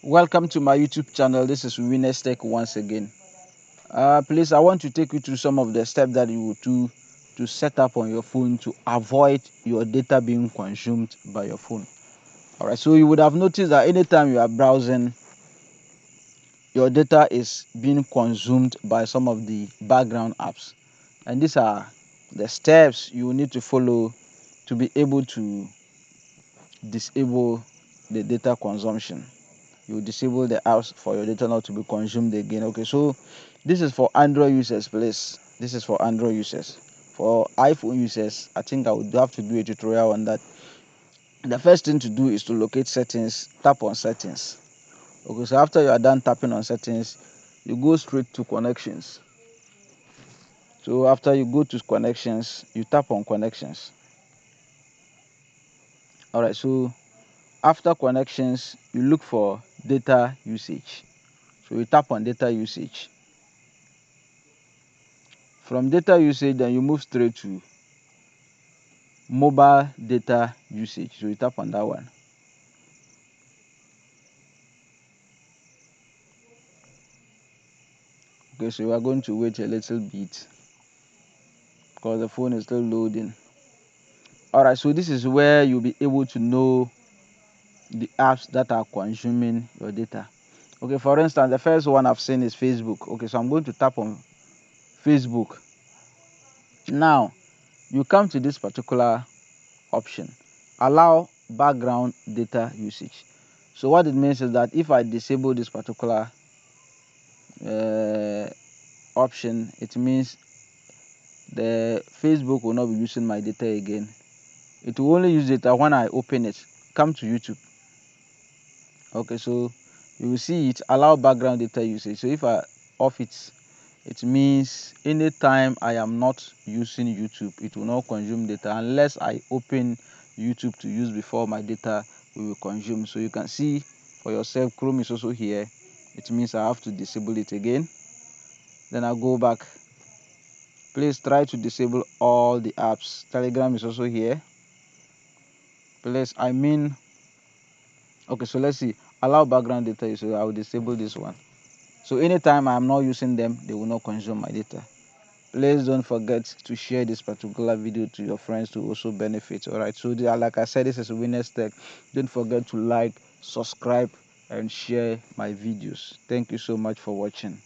Welcome to my YouTube channel. This is Winners Tech once again. Please, I want to take you through some of the steps that you will do to set up on your phone to avoid your data being consumed by your phone. All right, so you would have noticed that anytime you are browsing, your data is being consumed by some of the background apps, and these are the steps you will need to follow to be able to disable the data consumption. You disable the apps for your data not to be consumed again. Okay, so this is for Android users, please. This is for Android users. For iPhone users, I think I would have to do a tutorial on that. The first thing to do is to locate settings, tap on settings. Okay, so after you are done tapping on settings, you go straight to connections. So after you go to connections, you tap on connections. All right, so after connections, you look for data usage. So you tap on data usage. From data usage, then you move straight to mobile data usage. So you tap on that one. Okay, so we are going to wait a little bit because the phone is still loading. All right, so this is where you'll be able to know the apps that are consuming your data. Okay, for instance, the first one I've seen is Facebook. Okay, so I'm going to tap on Facebook. Now, you come to this particular option, allow background data usage. So what it means is that if I disable this particular option, it means the Facebook will not be using my data again. It will only use data when I open it. Come to YouTube. Okay, so you will see it allow background data usage. So if I off it, it means anytime I am not using YouTube, it will not consume data unless I open YouTube to use before my data will consume. So you can see for yourself, Chrome is also here. It means I have to disable it again. Then I'll go back. Please try to disable all the apps. Telegram is also here. Please, okay, so let's see. Allow background data. So I will disable this one. So anytime I'm not using them, they will not consume my data. Please don't forget to share this particular video to your friends to also benefit. All right, so like I said, this is Winners Tech. Don't forget to like, subscribe, and share my videos. Thank you so much for watching.